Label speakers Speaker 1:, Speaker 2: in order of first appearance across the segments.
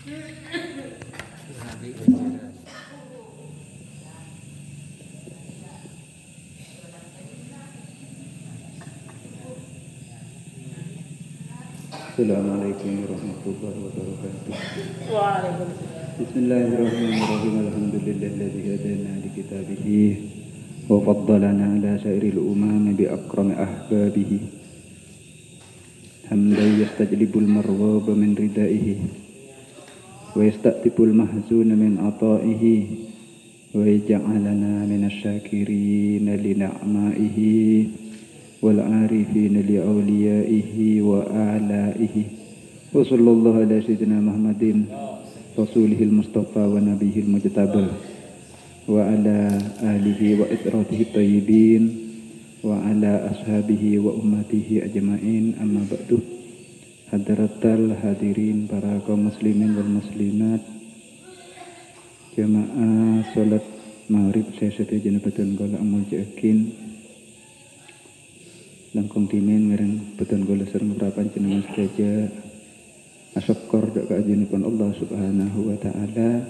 Speaker 1: Assalamualaikum warahmatullahi wabarakatuh.
Speaker 2: Waalaikumsalam.
Speaker 1: Bismillahirrahmanirrahim. Alhamdulillahilladzi hadana li kitabihi wa faddalana ala sairil umami bi akrami ahbabihi. Hamdan yastajlibul marwaba min ridaihi wa yastatibul mahzuna min ata'ihi wa yaj'alana minasy-syakirina li ni'maihi wal arifina li awliyaihi wa a'laihi. Wa sallallahu ala sayyidina Muhammadin rasulihil mustafa wa nabiyil mujtaba wa ala alihi wa itratihi tayyibin wa ala ashabihi wa ummatihi ajma'in. Amma ba'du. Hadratal hadirin, para kaum muslimin wal muslimat, jamaah salat maghrib saya setia jenabatan gola amal jakin langkong timin ngereng beton gola sereng berapa jenengan saja asyukur dak kaajinipun Allah subhanahu wa ta'ala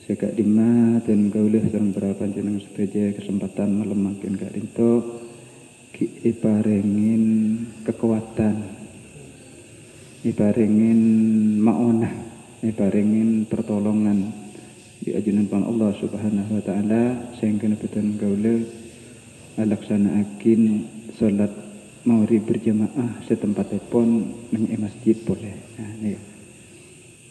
Speaker 1: sekak dima dan gaulih sereng berapa jenengan saja kesempatan malam makin gak rinto iparengin kekuatan, iparengin maonah, iparengin pertolongan di ajunan Allah subhanahu wa ta'ala sehingga beton gaulih alaksanaakin salat maghrib berjamaah setempatipun nang masjid boleh. Nah nih.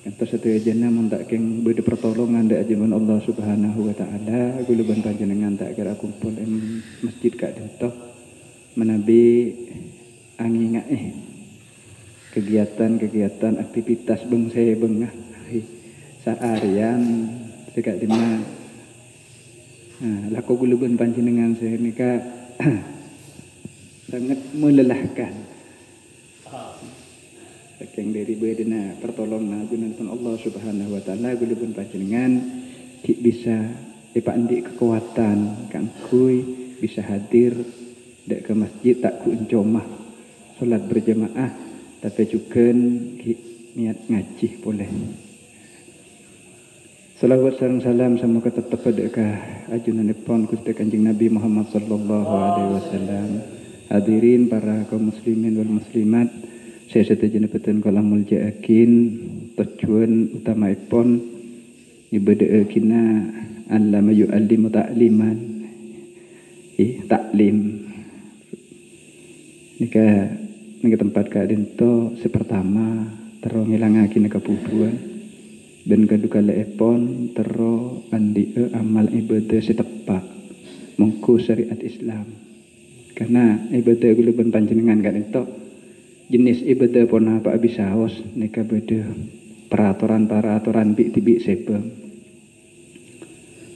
Speaker 1: Kantos satu jana mun tak keng bede pertolongan dak ajunan Allah subhanahu wa ta'ala guluban panjenengan tak kira kumpul ing masjid kak dento menabi angin kegiatan aktivitas bangsa bengah seharian sekak dina laku guluban panjenengan senika sangat melelahkan. Saking dari bedena pertolongan ajunan Allah subhanahu wa ta'ala guluban panjenengan bisa andi kekuatan kang kuy bisa hadir dak ke masjid tak ku encomah salat berjamaah tapi juga niat ngaji boleh. Salawat sareng salam semoga tetap pada ajunanipun Gusti Kanjeng Nabi Muhammad sallallahu alaihi wasallam. Hadirin para kaum muslimin wal muslimat, saya setuju betul kalamul jaakin tujuan utamaipun ibadah kina allama yu'allimu ta'liman. Taklim nika tempat kadin to sepertama terus ngilangaken kebubuhan dan kedua lepon terus andi amal ibadah setepak mengku syariat Islam. Karena ibadah guluban panjenengan kan itu jenis ibadah pun apa bisa haus nika beda peraturan bi sebang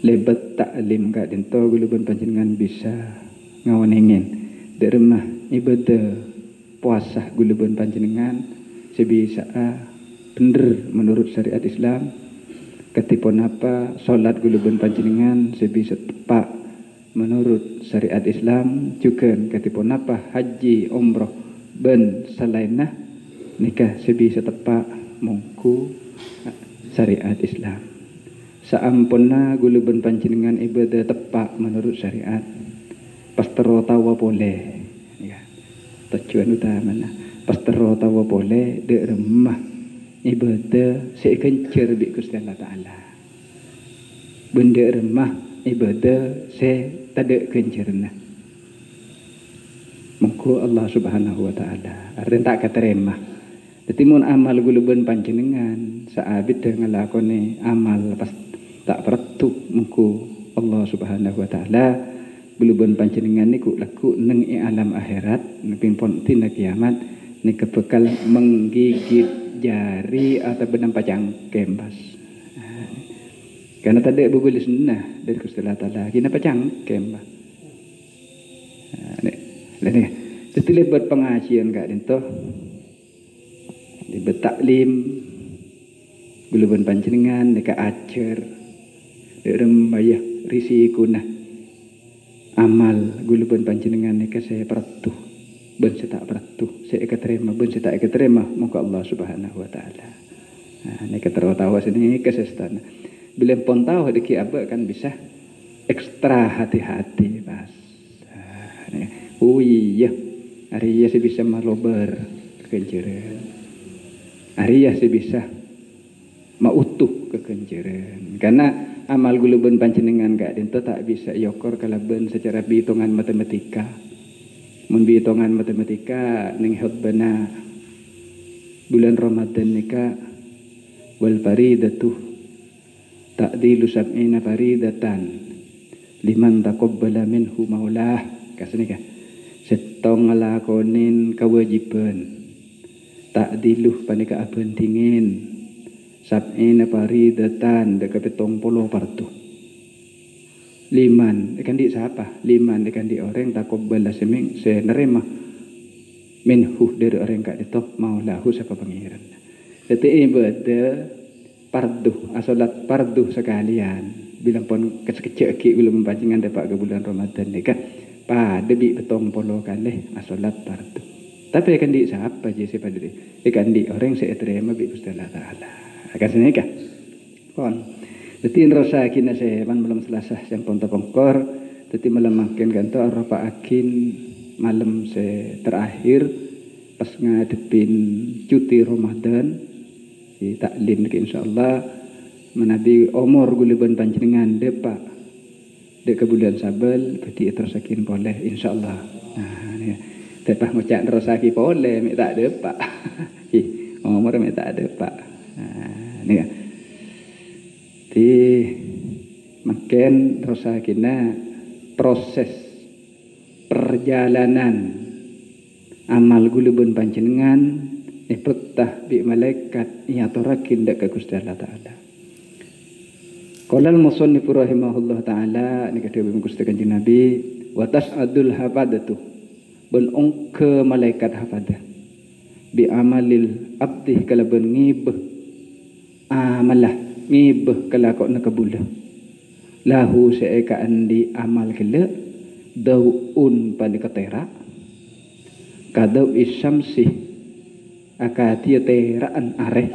Speaker 1: lebat taklim kan itu guluban panjenengan bisa ngawanengin dari rumah ibadah puasa guluban panjenengan sebisa bener menurut syariat Islam ketipun apa salat guluban panjenengan sebisa tepak menurut syariat Islam juga ketipun apa haji umroh ben salainah nikah sebisa tepak mungku syariat Islam saampuna guluban panjenengan ibadah tepak menurut syariat pastero tawa boleh ya tujuan utamanya pastero tawa boleh de remah ibadah sekencer bi Gusti Allah taala benda remah ibadah se tada kencerna mengko Allah subhanahu wa ta'ala arden tak katerima dadi mun amal guluban panjenengan saabit dengan lakone amal pas tak pertu mengko Allah subhanahu wa ta'ala guluban panjenengan niku laku neng alam akhirat nepin pon tina kiamat nika bekal menggigit jari atau benang pacang kembas. Karena tadi bugul sunnah dari Gusti Allah Taala kina pacang kembah. Nih, itu lebat pengajian kak dento, lebat taklim, guluban panjenengan deka ajar, derembayah risikuna amal guluban panjenengan deka saya peratuh, ben saya tak peratuh, saya keterima, ben saya tak keterima, muka Allah Subhanahu Wa Taala. Ini ketertawa sini kesestan. Bila pun tahu deki apa kan bisa ekstra hati-hati pas. Oh iya, hari ya bisa malober kekenceran. Hari ya bisa mautuh kekenceran. Karena amal guluban panjenengan gak dinto tak bisa yokor kalaban secara hitungan matematika. Mun hitungan matematika ning hotbana bulan Ramadan nika wal faridatu ta'dilu sab'ina faridatan liman taqabbala minhu maulah kasnika setong ngelakonin kewajiban ta'dilu panika abendingin sab'ina faridatan dekat 70 fardu liman ikan di siapa liman ikan di orang taqabbala seming se nerima minhu dari orang kak itu maulahu siapa pangeran. Jadi ibadah fardu asolat fardu sekalian bilang pun kecek belum pancingan dapat ke bulan Ramadan ni kan pada bi betong polo kali asolat fardu. Tapi ikan di siapa je siapa diri ikan di orang saya terima bi Gusti Allah Taala. Akan sini kan. Kon. Jadi rasa kina saya pan belum selasa yang ponto pongkor. Jadi malam makin kanto arapa akin malam saya terakhir pas ngadepin cuti Ramadan di taklim ke insyaallah menabi umur guliban panjenengan depa dek ke bulan Sabel bedi tersakin boleh insyaallah. Nah ni depa ngucap terasaki boleh mek tak depa. Umur mek tak depa. Nah ni kan. Di makin terasakina proses perjalanan amal gulubun panjenengan ipetah bi malaikat yaturakin dak ka Gusti Allah Taala. Qala al-musannif rahimahullah taala ni kata Gusti Kanjeng Nabi wa tas'adul hafadatu ben ongke malaikat hafadah bi amalil abdi kalaban ngibah amalah ngibah kalakona kabulah lahu seeka andi amal kele daun panikatera kadau isyamsi akatia teraan areh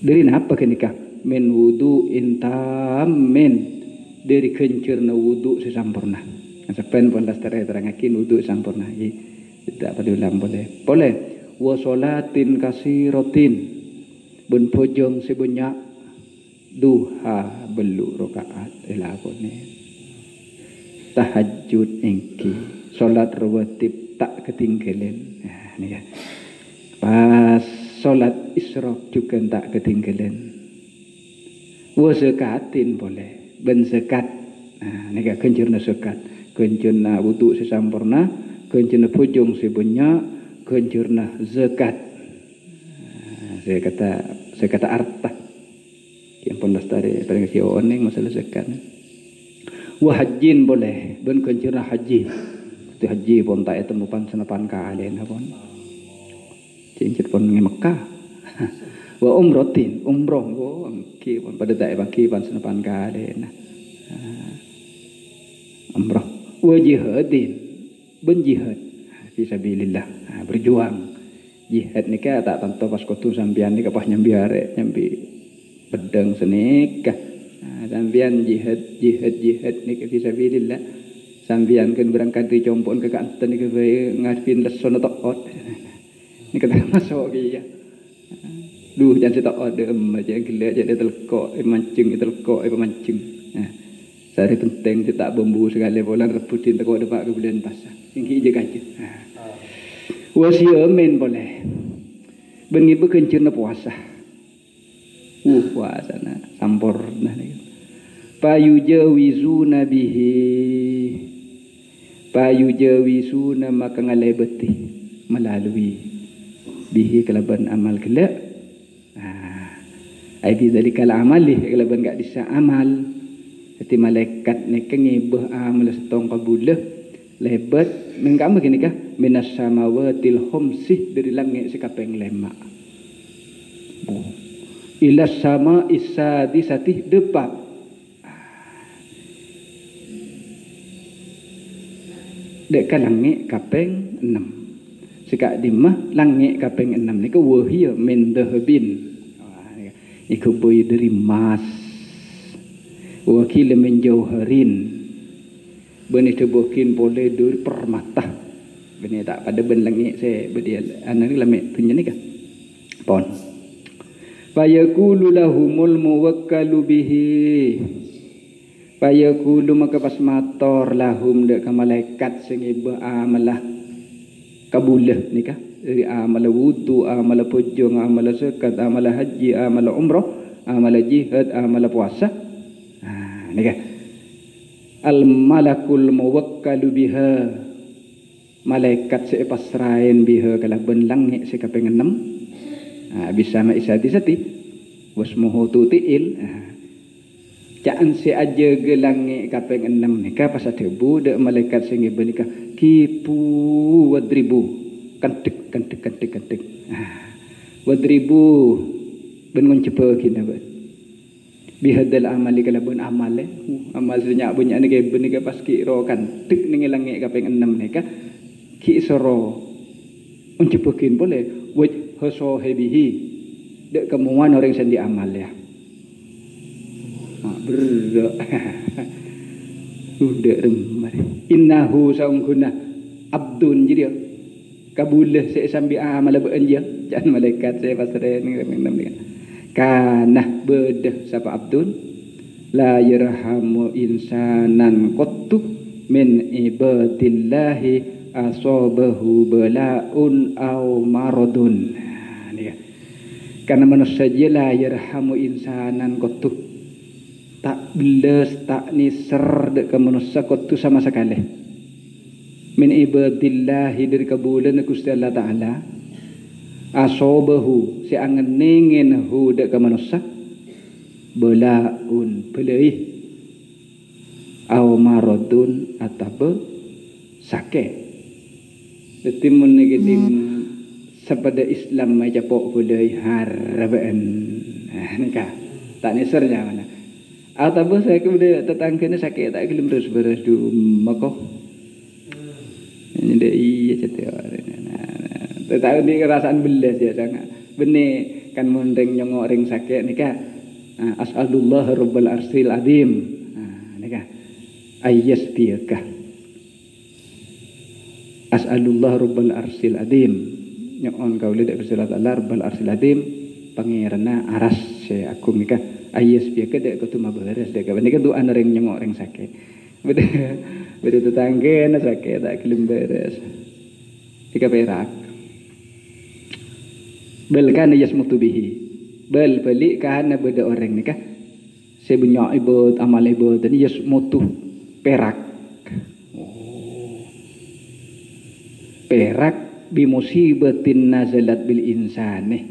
Speaker 1: dari apa kenika min wudu intamin dari kencurna wudu sesampurna sepen pun lastare terangakin wudu sampurna tidak pada ulang boleh wa sholatin kasiratin ben pojong sebanyak duha belu rakaat elakone tahajud engki salat rawatib tak ketinggalan. Nah, ni ya. Pas salat isyraq juga tak ketinggalan. Wa zakatin boleh, ben zakat. Nah, ni ka kencurna zakat, kencurna wudu sesampurna, kencurna pujung sebanyak, kencurna zakat. Saya kata arta. Yang pun lestari pada kiawan masalah zakat. Wa hajjin boleh, ben kencurna haji. Itu haji pun tak temupan senapan kalian pun. Cincit pun ngi Mekah. Wa umrotin, umroh go ki pun pada tak baki pun senapan kalian. Umroh. Wa jihadin, ben jihad fisabilillah, berjuang. Jihad ni ka tak tentu pas kutu sambian ni kapah nyambi arek nyambi pedang senikah. Sambian jihad ni ka fisabilillah. Sambian kan berangkat dari compon ke kanten ke ngadepin leson taat. Ni kata masuk dia. Duh jangan si taat dem aja gelak jadi telkok mancing telkok pemancing. Nah, sari penting tak bambu sekali bolan rebutin teko depak ke bulan pasar. Tinggi je kaje. Wasiamen boleh. Bengi bekencurna puasa. Puasa na sampurna ni. Payujawizuna bihi payujawisuna maka ngalebeti melalui bihi kelaban amal kelak ai bizalikal amali kelaban gak bisa amal jadi malaikat ni ngibah amal setong kabulah lebat mengkam begini kah minas samawatil khamsih dari langit sekapeng lema ila sama isadisatih depak dek langit kapeng 6 Sekak dimah langit kaping 6 nika wahia min dhahabin. Iku boy dari emas. Wakil min jauharin. Benih tebukin boleh dari permata. Benih tak pada ben langit saya berdia anak ni lamik tunjuk ni kan. Pon. Fayaqulu lahumul muwakkalu bihi. Fayaqulu maka pas mator lahum dek ka malaikat sing iba amalah kabulah nikah dari amal wudu, amal pujung, amal zakat, amal haji, amal umrah, amal jihad, amal puasa. Nikah al malakul muwakkalu biha, malaikat sepasrain biha kalah ben langit sekaping 6. Bisa ma isati sati wasmuhu tutiil. Caan si aja ke langit kaping 6 nikah pas tebu dek malaikat sing ibu nikah kipu wadribu kantik wadribu ben mencepa kina ben bihadal amali kala ben amale amal senyak banyak ni ke ben nikah pas kira kantik ning langit kaping 6 nikah ki soro mencepakin boleh waj hasahibihi dek kemuan orang sendi amal ya. Berdak udah remar innahu saungkuna abdun jadi kabulah saya sambil amal beanja jangan malaikat saya pasrah ni kana bedah sapa abdun la yarhamu insanan qattu min ibadillahi asabahu balaun aw maradun. Karena manusia la yarhamu insanan qattu tak belas tak niser dek ke manusia kotu sama sekali min ibadillahi dari kabulan Gusti Allah Ta'ala asobahu si angen ningin hu dek ke manusia belaun belaih aw maradun atau sakit detimun negatif sepada Islam macam pok belaih harapan nikah tak nisernya mana atau saya kemudian tetangga sakit tak kelem terus beres du makoh. Ini dia iya cetia. Tetangga ni kerasaan belas ya sangat. Benih kan mundeng nyongok ring sakit nikah. As'alullah rabbal arsil adim. Nikah. Ayas biaka. As'alullah rabbal arsil adim. Nyokon kau lihat bersurat Allah rabbal arsil adim. Pangirana aras saya aku nikah. Ayas biaka dek kau tu maberes dek. Ini kan tu anak ring nyongok ring sakit. Beda tetangga na sakit tak kelem beres. Tika perak. Bel kan yasmutu bihi. Bel balik kan beda orang nikah. Saya banyak ibad amal ibad dan yasmutu perak. Perak bi musibatin nazalat bil insani.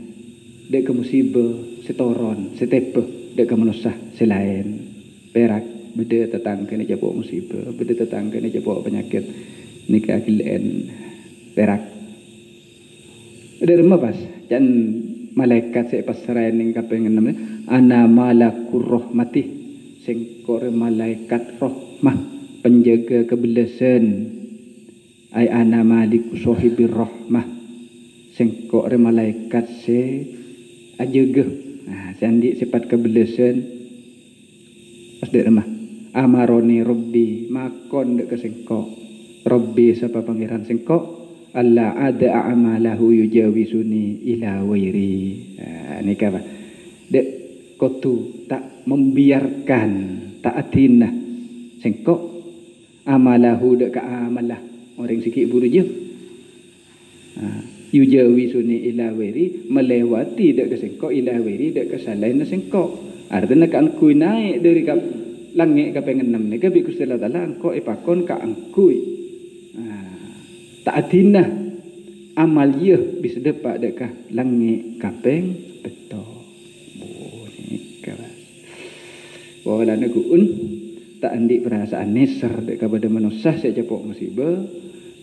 Speaker 1: Dek ke musibah setoron setepeh dek ke manusia selain perak beda tetangga ni jabok musibah beda tetangga ni jabok penyakit nikah kilen perak ada remah pas dan malaikat saya pasrain ning kaping 6 ana malakur rahmati sing kore malaikat rahmah penjaga kebelasan ai ana malik sahibir rahmah sing kore malaikat se ajaga sandi sifat kebelasan pas dek remah amaroni robbi makon dek kesengkok robbi siapa pangeran sengkok alla ada amalahu yujawisuni ila wairi. Nikah apa dek kotu tak membiarkan tak atinah sengkok amalahu dek ke amalah orang sikit buru je yujawisuni ila wairi melewati dek kesengkok ila wairi dek kesalahan sengkok artinya kan ku naik dari langit kaping 6 ni ke bi Gusti Allah Taala engko ipakon ka angkui tak adinah amal ye bisa dapat dekat langit kaping beto boleh ka wala naguun tak andik perasaan nisar dekat pada manusia saya capok musibah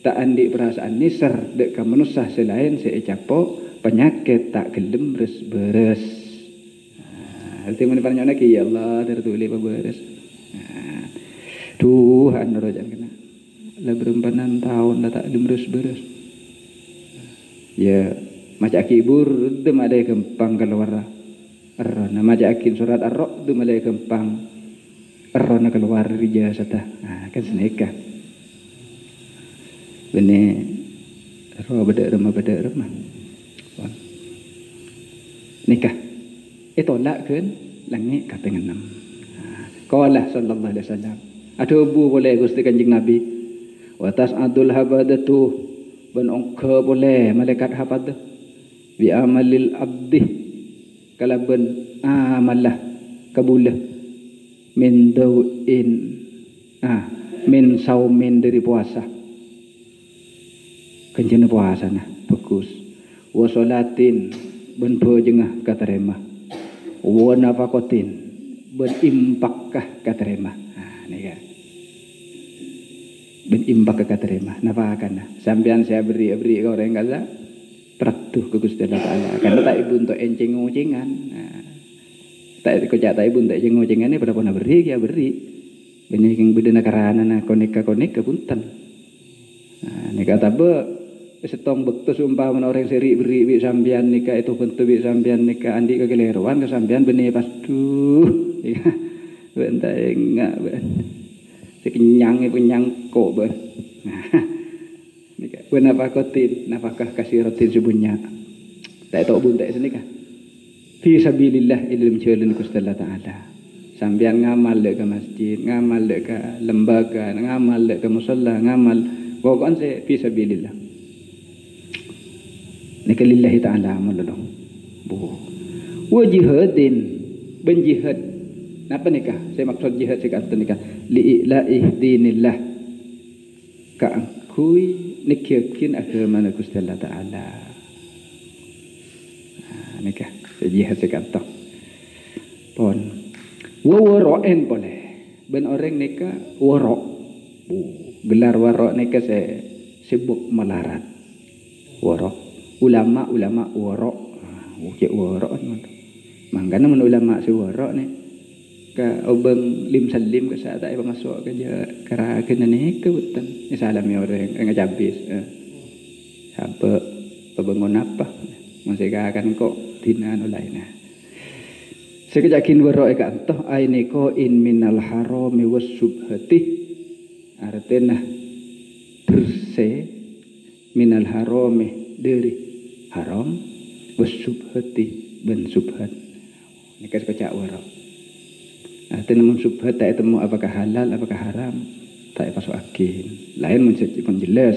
Speaker 1: tak andik perasaan nisar dekat manusia selain saya capok penyakit tak gelem beres arti mana panjang lagi ya Allah tertulis beres Tuhan rojan kena lah berempanan tahun dah tak gelem beres Ya macam kibur dem ada kempang keluar erona macam akin surat ar-ra dem ada kempang erona keluar rija sata kan seneka bene ro beda remah nikah itu tolak kan langit kaping 6 qala sallallahu alaihi wasallam ada bu boleh Gusti Kanjeng Nabi wa tas'adul habadatu ben ongke boleh malaikat hafadah bi amalil abdi kalaban amalah kabulah min dauin min saumin dari puasa kencana puasa nah bagus wa salatin ben bojengah katerima wa nafaqatin ben impakkah katerima nika ben impak katerima nafaqana sampean saya beri ke orang kaza peratuh ke Gusti Allah Ta'ala karena tak ibu untuk encing-encingan tak kocak tak ibu untuk encing-encingan ini pada pernah beri ya beri ini yang beda nakarana na koneka punten ini kata be setong bektus umpama orang seri beri bi sambian nikah itu bentuk bi sambian nikah andi kegeleruan ke sambian benih pas duh bentar enggak ben sekenyang kok ben nikah benafakotin nafkah kasiratin subunya tak tahu bun tak senikah fi sabilillah ilmu jalan Gusti Allah Taala sambian ngamal ke masjid ngamal ke lembaga ngamal ke musalla ngamal pokoknya se fi sabilillah nikah lillahi ta'ala amalullah bu wa jihadin ben jihad napa nikah saya maksud jihad saya kata nikah li'ilaih dinillah kui nikyakin agama Gusti Allah Ta'ala nikah jihad sekata pon waroen boleh ben orang nikah waro gelar waro nikah saya sibuk melarat waro ulama waro cek waro mangkana men ulama si waro ni ka obeng lim salim ke saat ay masuk ke kara kena ni ke hutan ni salam ya orang ngajabis sampai pebangun apa masih akan kok dinan lain sekejakin waro ka antoh aini ko in minal harami was subhati artinya bersih minal harami dari haram was subhati ben subhat ni kas kecak waro artinya subhat tak temu apakah halal apakah haram tak masuk akil lain menjelas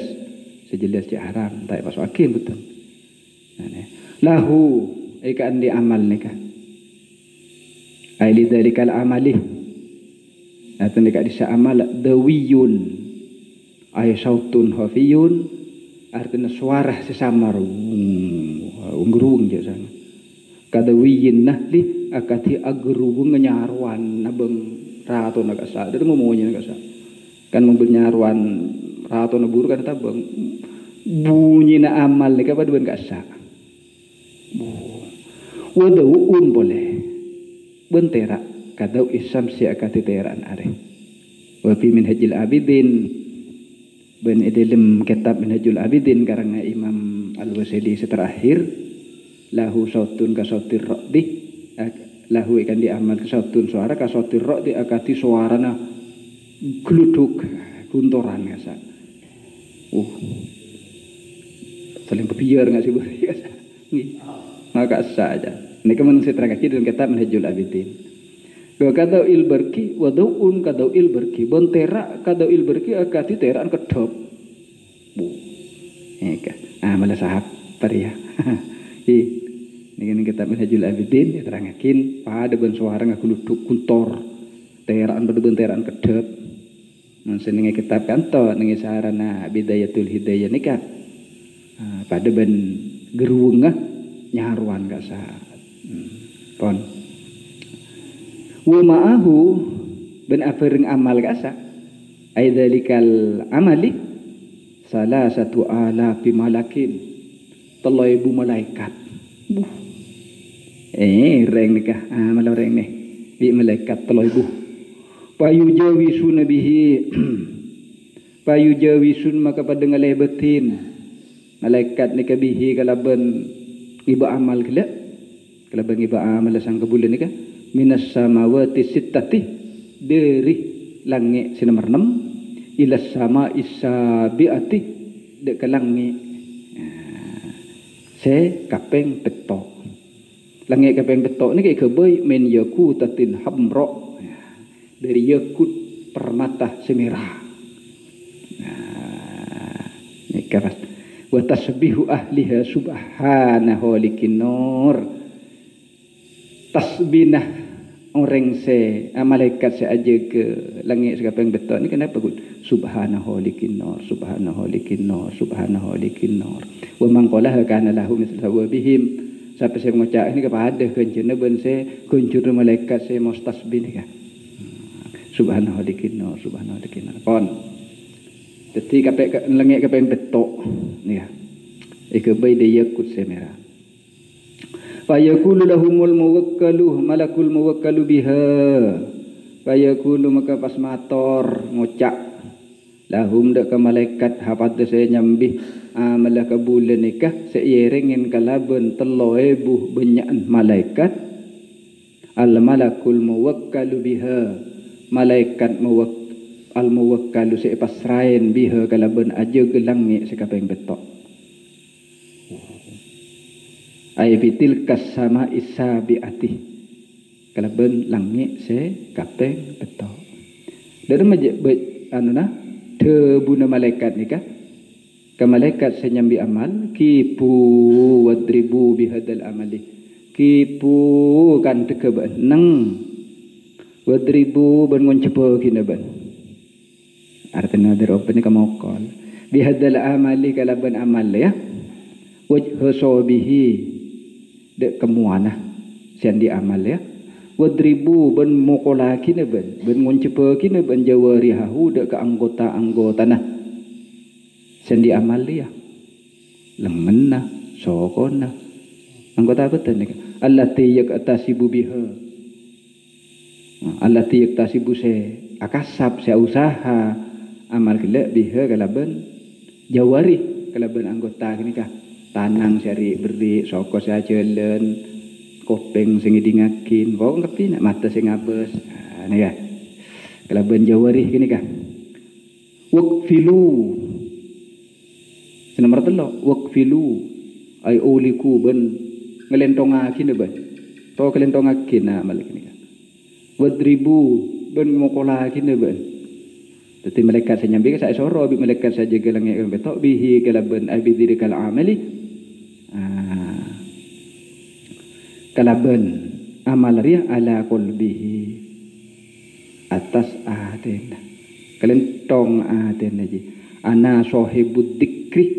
Speaker 1: sejelas cik haram tak masuk akil betul lahu ikan di amal nikah aili dalikal amali atau nikah di amal dawiyun ay sautun hafiyun artinya suara sesamar ngurung je sana kadawiyin nahli akati agrugung nyaruan nabeng rato nagasa dari ngomonnya nagasa kan membenyaruan rato nabur kan tabang bunyi na amal ni kapag ben kasa wadaun boleh bentera kadau isam si akati teran are wa fi minhajul abidin ben edelem kitab minhajul abidin karena Imam Al-Wasili terakhir lahu sautun ka sautir raqdi lahu ikan diamal kesatun suara kasotir rok di akati suarana gluduk guntoran ngasa saling berbiar nggak sih beri ngasa maka saja ini kemenung setra kaki dalam kitab Minhajul Abidin gak kadau ilberki wadaun kadau ilberki bontera kadau ilberki akati teraan kedop malah sahab pariah ini kita Minhajul Abidin diterangakin pada ben suara ngakuluduk kuntor teraan berben teraan kedep mensenenge kitab kanto nengi sarana bidayatul hidayah nikah pada ben geruwengah nyaruan kasa pon wa ma'ahu ben afereng amal kasa aidalikal amali salah satu alafi malakin 3,000 malaikat reng nikah malah reng nih di malaikat 3,000 payu jawisun maka pada ngalebetin malaikat ni kabihi kalaban iba amal kala kalaban iba amal sang kebulan ni ka minas samawati sittati dari langit si nomor 6 ila sama isabiati dek ke langit se kapeng petok langit kapeng petok ni ke boy men yakutatin hamra dari yakut permata semerah ni kapas wa tasbihu ahliha subhanahu likinur tasbinah orang se malaikat se aja ke langit sekapeng betul ni kenapa gut subhanahu likinur subhanahu likinur subhanahu likinur wa man qala kana lahu mislu bihim siapa saya mengucap ni kepada kencana ben se kuncur malaikat se mustasbih ni kan subhanahu likinur subhanahu likinur kon jadi kapek langit kapeng betul ni ya ikabai dia yakut semera fayaqulu lahumul muwakkalu malakul muwakkalu biha fayaqulu maka pas mator ngucap lahum dak ke malaikat hapat saya nyambih amalah ke bulan nikah seirengin kalaban 3000 banyak malaikat al malakul muwakkalu biha malaikat al muwakkalu se pasrain biha kalaban aja gelang sekapeng betok ay bitil kasama isabiati kalaban langit se kapeng betok dari majek anu nah tebuna malaikat ni kah ke malaikat se nyambi amal kipu wadribu bihadal amali kipu kan teke beneng wadribu ben ngoncepo kina ben artinya dari open ni kamokol bihadal amali kalaban amal ya wajh sobihi dek kemuana sian di amal ya wadribu ben mokola kina ben ngoncepo kina ben jawarihahu dek ke anggota nah sian di amal ya lengan nah sokon nah anggota betul ni allati yaktasibu biha allati yaktasibu se akasab se usaha amal kelak biha kalaban jawari kalaban anggota kini kah tanang syari beri soko saya jalan kopeng sing dingakin kok ngerti nak mata sing ngabes ni ya kalaban jawari kini kah waqfilu nomor 3 waqfilu ay uliku ben ngelentongakin ben to kelentongakin amal kini kah wadribu ben mokolakin ben tetapi malaikat saya nyambi saya soro bi malaikat saja gelang yang betok bihi kalaban ay bidirikal amali kalaban amal ria ala qalbihi atas aden kelentong aden aja ana sahibud dzikri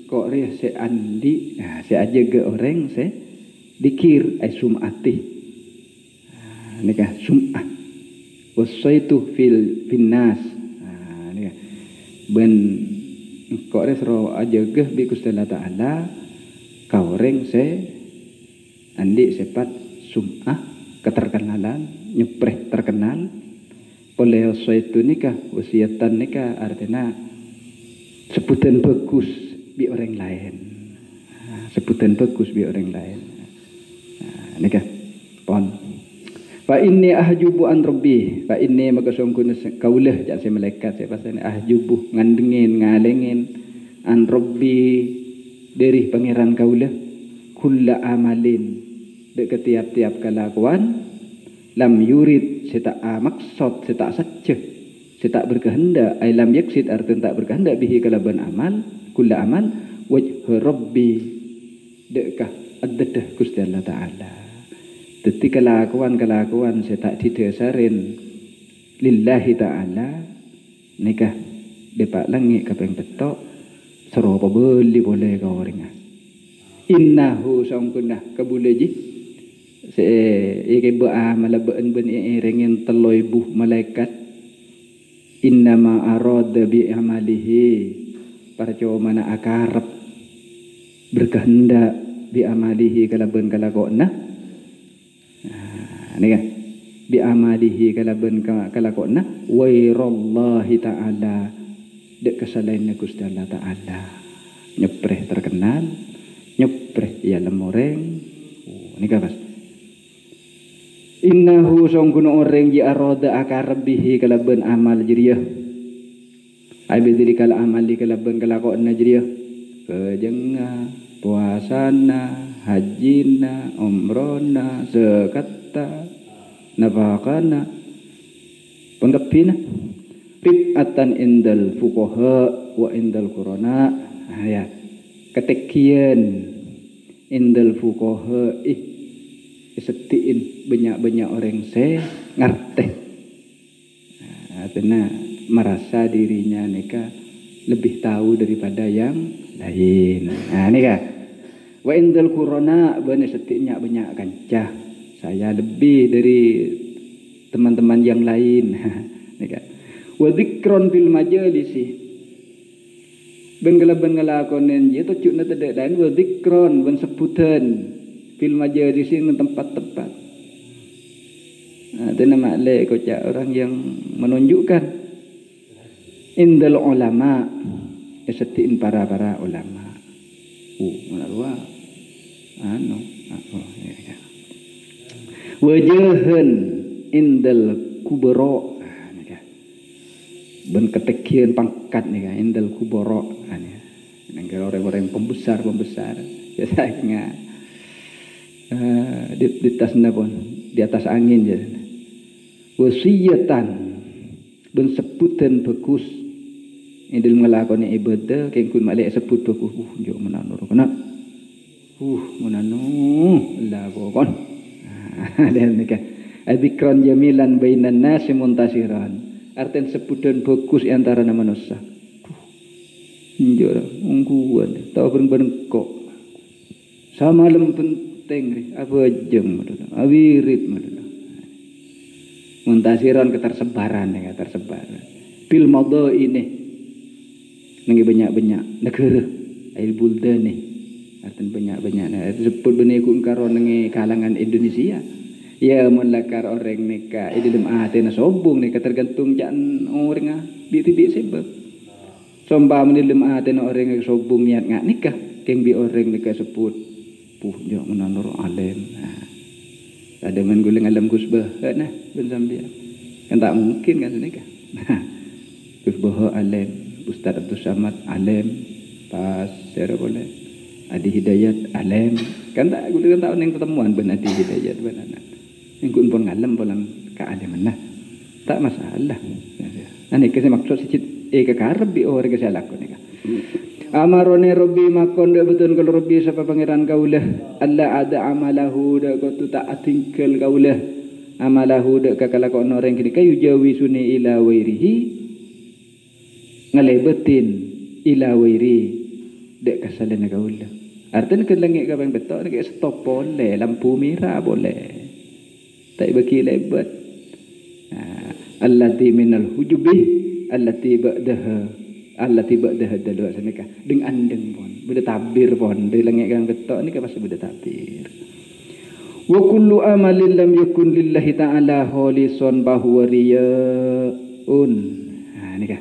Speaker 1: kok ria se andi se aja ge orang se dikir ay sumati nikah sumah wasaitu fil finnas ni ben kok res ro aja geh bi Gusti Allah taala kaureng se andi sepat sumah keterkenalan nyepreh terkenal oleh wasaitu nikah wasiatan nikah artinya sebutan bagus bi orang lain sebutan bagus bi orang lain nikah pon fa inni ahjubu an rabbi fa inni maka sungguh kaulah jak saya malaikat saya pasal ahjubu ngandengin ngalengin an rabbi dari pangeran kaulah kulla amalin dek ketiap-tiap kelakuan lam yurid seta maksud seta saja seta berkehendak ai lam yaksid artinya tak berkehendak bihi kalaban amal kulla amal wajh rabbi dekkah addah Gusti Allah taala. Jadi kelakuan saya tak didasarin lillahi ta'ala nikah depak langit kapeng betok seropa beli boleh kau ringan innahu sangkunah kabule ji se ike ba'amal ba'an ben ringin teloibuh malaikat innama arada bi amalihi parco mana akarab berkehendak bi amalihi kalaban kalakona ni kan bi amalihi kalaban kalakona wairallahi ta'ala dek kesalahan Gusti Allah taala nyepreh terkenal, nyepreh ya lemoreng. Ini kapas. Innahu songkuno orang ji aroda akarabihi kalaban amal jiriah. Abidiri kala amali kalaban kalakon jiriah. Kejengah, puasana, hajina, umrona, zakata, nafakana, penggapina. Rib'atan indal fuqaha wa indal qurana. Ya. Ketekian indal fuqaha setiin banyak-banyak orang ngerti. Artinya merasa dirinya nikah lebih tahu daripada yang lain. Nah ini kan. Wa indal qurana benar setiknya banyak kancah. Saya lebih dari teman-teman yang lain. Ini kan. Wa dzikron fil majalisi. Ben ngelakonen je tujuh na tidak lain wa dzikron ben sebutan fil majalisi di tempat-tempat. Nah, itu nama le kocak orang yang menunjukkan indal ulama setiin para ulama. Menarwa ya. Wajahan indal kubro. Ben ketekian pangkat nih kan indal kubro kan ya. Negara orang-orang pembesar biasanya di tasna pun di atas angin je. Wasiyatan ben sebutan bagus indil ngelakoni ibadah kengkun malik sebut bagus jo menanur kena menanu la kon dan nikah adzikran jamilan bainan nasi muntasiran artian sebutan bagus antara nama manusia njora ungguan tahu bareng kok sama lem penting apa jeng awirit muntasiran ketersebaran ya tersebaran bil madha ini nengi banyak-banyak negara air buldan nih artian banyak-banyak disebut benikun karo nengi kalangan Indonesia ya melakar orang nikah dalam atena sobung nikah tergantung jangan orang di sebab somba dalam atena orang yang sobung niat ngak nikah keng bi orang nikah sebut jo menanur alim ada menguling alam kusbah nah ben sambian kan tak mungkin kan nikah kusbah alim Ustaz Abdul Samad alim pas saya boleh Adi Hidayat alim kan tak guling tahu ning pertemuan ben Adi Hidayat ben anak ngkun pun ngalim polan kealiman nah tak masalah ane kese maksud sicit kekarep bi orang kese lakon nikah amarone Rabbi makon dak betul kalau Rabbi sapa pangeran kaulah alla ada amalahu dak kudu tak tinggal kaulah amalahu dak kakalakon orang kini kayu jawi suni ila wairihi ngalebetin ila wairi dak kasalena kaulah artinya kelengit ka bang betok nek stop boleh lampu merah boleh tak bagi lebat allati minal hujubi allati ba'daha dalu sanika deng andeng pon beda tabir pon de lengek kang ketok ni pasti beda tabir wa kullu amalin lam yakun lillahi ta'ala khalisan bahwa riyaun nikah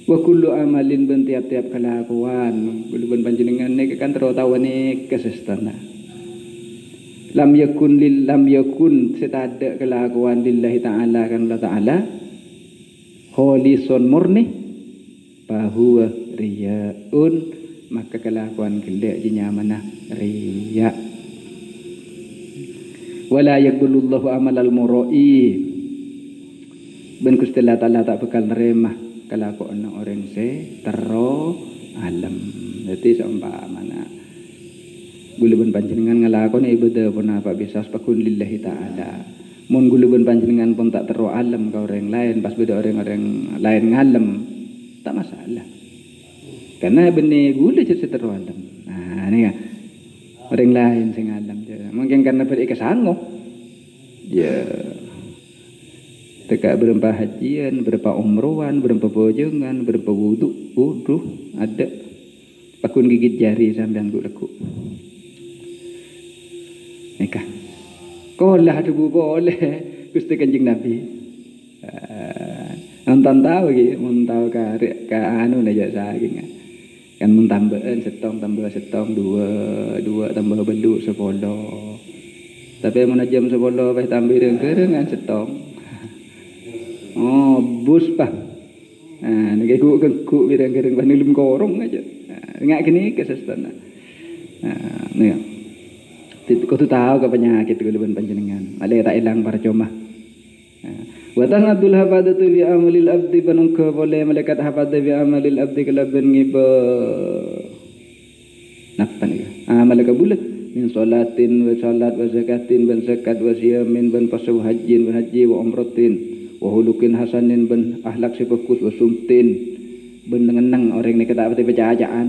Speaker 1: wa kullu amalin ben tiap-tiap kelakuan guluban panjenengan nek kan tertawane kesestana lam yakun setada kelakuan lillahi ta'ala kan Allah ta'ala khalisun murni bahwa riyaun maka kelakuan gelak jinya mana riya wala yaqbulullahu amalal muroi ben Gusti Allah Ta'ala tak bakal nerima kelakuan orang tero alam dadi seumpamana guluban panjenengan ngelakon ibadah pun apa bisa sepakun lillahi ta'ala mun guluban panjenengan pun tak teru alam ke orang lain pas beda orang-orang lain ngalem tak masalah karena benih gula jadi teru alam nah ini kan orang lain sing alam mungkin karena berikasangok ya teka berempa hajian berempa umrohan berempa bojongan berempa wudu ada pakun gigit jari sampean ku lekuk nikah kolah tubuh boleh Gusti Kanjeng Nabi nonton tahu gitu mun tahu ka anu aja saking kan mun tambahan setong tambah setong dua tambah belu 10. Tapi mun jam 10 wis tambah dengan setong. Oh, bus pa. Nek ku birang-birang panilum korong aja. Ngak gini kesestana. Nih. Kau tu tahu ke penyakit guluban panjenengan. Malay tak ilang para comah. Wa tanadul hafadatu bi amalil abdi banungka boleh malaikat hafadatu bi amalil abdi kalaban ngiba. Napa ni? Malaikat bulat min salatin wa salat wa zakatin ban zakat wa siyamin ban pasu hajjin wa haji wa umratin wa hulukin hasanin ban akhlak sebagus wa sumtin ban ngenang orang ni kata apa bacaan.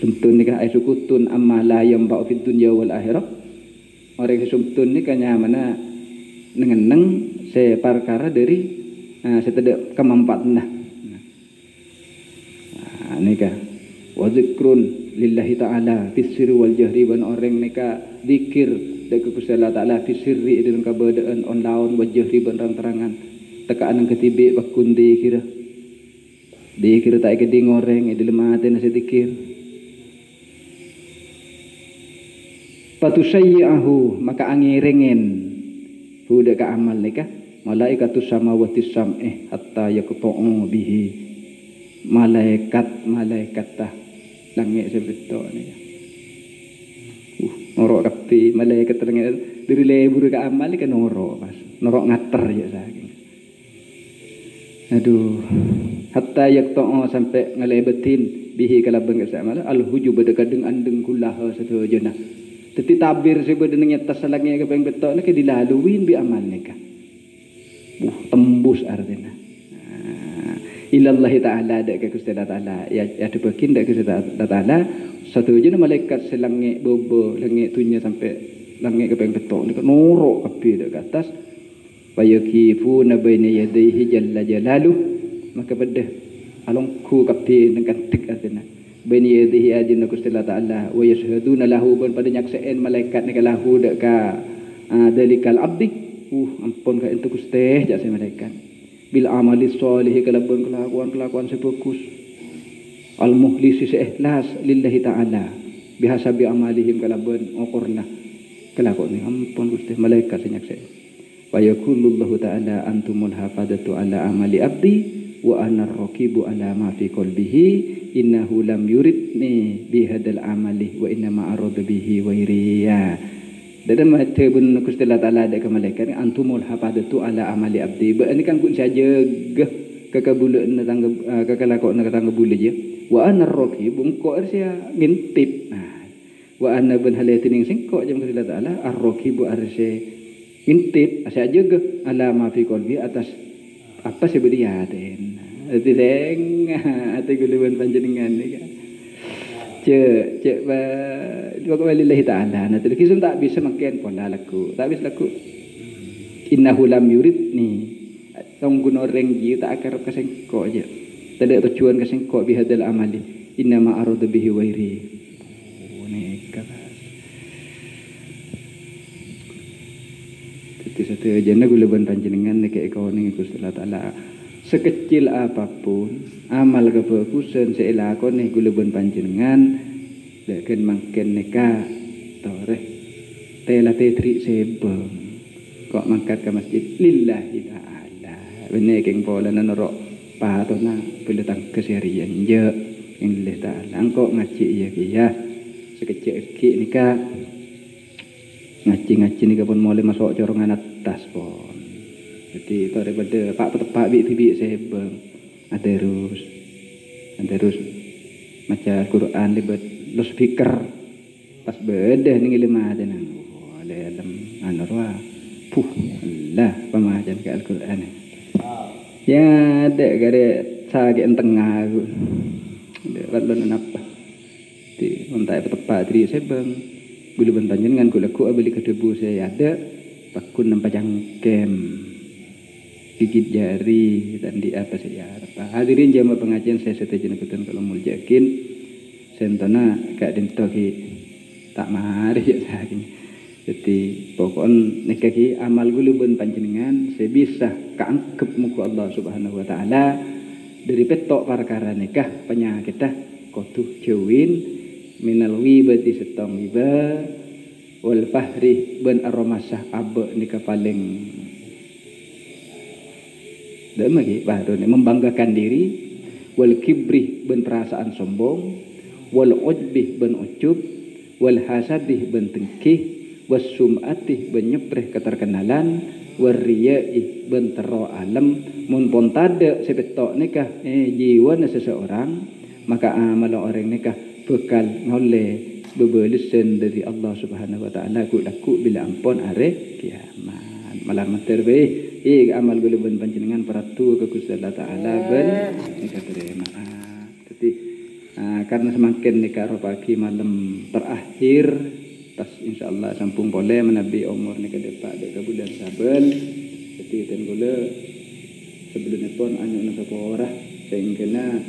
Speaker 1: Sumtun ni kan ai sukutun amma la yamba'u fid dunya wal akhirah. Orang sumtun ni kan mana ngeneng se perkara dari setedak kemampuan nah. Nikah wa zikrun lillahi ta'ala fis sirri wal jahri ban orang nika zikir dekat Gusti Allah Ta'ala fis sirri dalam kabadaan on laun wa jahri ban terang-terangan tekaan ketibe bakun dikira tak ke ngoreng di lemate nasi zikir patusayyahu maka angirengen huda ka amal nika malaikatus samawati sam'eh hatta yaqta'u bihi malaikat tah langit sebeto ni norok kapi malaikat langit dari lebur ka amal kan norok pas norok ngater ya saking aduh hatta yaqta'u sampai ngalebetin bihi kalaban ka amal al hujub dekadeng andeng kulah sedojana teti tabir sebenarnya tasalangnya ke peng betok ni ke dilaluin bi amal nika tembus artinya ilallahi ta'ala dak ke Gusti Allah Ta'ala ya debekin dak ke Gusti Allah Ta'ala satu je malaikat selangit bobo langit tunya sampai langit ke peng betok nika norok api dak ke atas bayakifuna baina yadayhi jalla jalaluh maka bedah alongku kapi dengan tik artinya bani yadihi ajin Gusti Allah Ta'ala wa yashhaduna lahu ban pada nyakseen malaikat nika lahu dak ka dalikal abdi ampun ka entu Gusti jak se malaikat bil amali shalih kalaban kelakuan sebagus al muhlisi ikhlas lillahi ta'ala bihasabi amalihim kalaban ukurna kelakuan ampun Gusti malaikat se nyakseen wa yakulullahu ta'ala antumul hafadatu ala amali abdi wa anar raqibu ala ma fi qalbihi innahu lam yuridni bihadal amali wa inna ma arada bihi wairiya dalam matebun Gusti Allah Ta'ala ada ke malaikat antumul hafadatu ala amali abdi ba ini kan kun saja geh kekabulan tangga kekalakon tangga bule je wa anar raqib engko arsia ngintip wa anna bin halatin singko jam Gusti Allah Ta'ala ar-raqib arsia ngintip saja geh ala ma fi qalbi atas apa sebenarnya den ati deng ati guluban panjenengan ni kan cek ba dua walillahi ta'ala nah terus kisah tak bisa makan pola laku tak bisa laku innahu lam yuridni tong guno renggi tak akar kesengko aja tidak tujuan kesengko bihadal amali inna ma arada bihi wairi nekah satu jana guluban panjenengan nek eko ning Gusti Allah Ta'ala sekecil apapun amal kebagusan seelakon nih guluban panjenengan leken mangken neka toreh tela tetri sebeng kok mangkat ke masjid lillahi ta'ala bener keng pola norok patona peletang keserian je lillahi ta'ala kok ngaji iya kia sekecil ki nika ngaji nika pun mulai masuk corongan atas pon jadi daripada pak tepak bi sebeng ada terus maca Al-Quran libat lo speaker pas bedah ning ilmu tenang dalam anarwa lah pemahaman ke Al-Quran ya ada gare sage tengah aku balon apa di ontai tepak tri sebeng gulu panjenengan kula ku abeli kedebu saya ada pakun nampak jangkem gigit jari dan di apa saya hadirin jamaah pengajian saya setuju betul kalau muljakin sentona gak dentoki tak mari ya saking jadi pokon nekaki amal guluban panjenengan saya bisa keangkep muka Allah Subhanahu wa taala dari petok perkara nikah penyakit dah kotu jawin minal wibati setong wiba wal fahri ben aromasah abe nikah paling lagi baru ni membanggakan diri wal kibri ben perasaan sombong wal ujbi ben ujub wal hasadih ben tengkih was sum'atih ben nyepreh keterkenalan wal riyaih ben tero alam mun pon tade sepetok nikah jiwa seseorang maka amal orang nikah bekal ngoleh bebelesen dari Allah Subhanahu wa taala ku laku bila ampun are kiamat malam terbe amal guluban panjenengan peratu ke Gusti Allah taala ben nikah terima. Jadi karena semakin nikah pagi malam terakhir tas insyaallah sampung boleh menabi umur nikah depak dek bulan Saban. Jadi ten gula sebelumnya pun anu sapa ora sehingga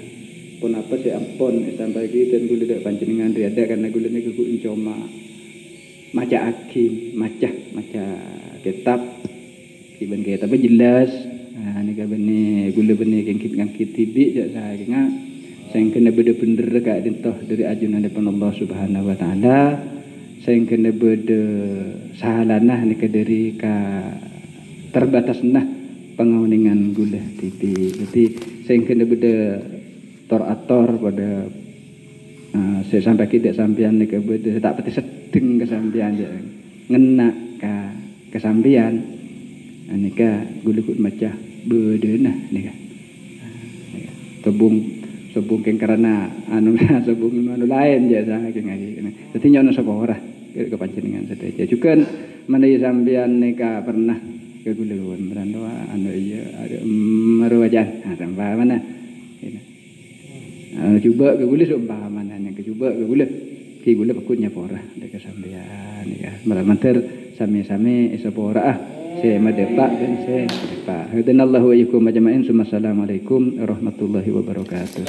Speaker 1: pun apa sih ampun sampai kita gula dek panjenengan riada karena gula niku ku encoma maca hakim maca kitab kiban kitab jelas nika beni gula beni ngangkit tibi jak saya sing kena bener-bener kak dintoh dari ajunan daripada Allah Subhanahu wa taala sing kena bede sahalanah nika dari ka terbatasnah pengauningan gula tibi jadi sing kena bede tor-ator pada saya sampai tidak sampean nika bede tak pati sedeng kesampean ngena ka kesampean nika gulukut macah bedenah nika sebung keng karena anu sebung anu lain ya saking lagi dadi nyono sapa ora ke panjenengan sedaya juga mana sampean nika pernah ke guluan berandoa anu iya ada meruwajan tambah mana coba ke gula seumpamana yang coba ke gula ki gula pakutnya pora dek sampean ya malamanter sami-sami sapa ora saya madepak dan saya madepak. Hadanallahu wa iyyakum ajma'in. Assalamualaikum warahmatullahi wabarakatuh.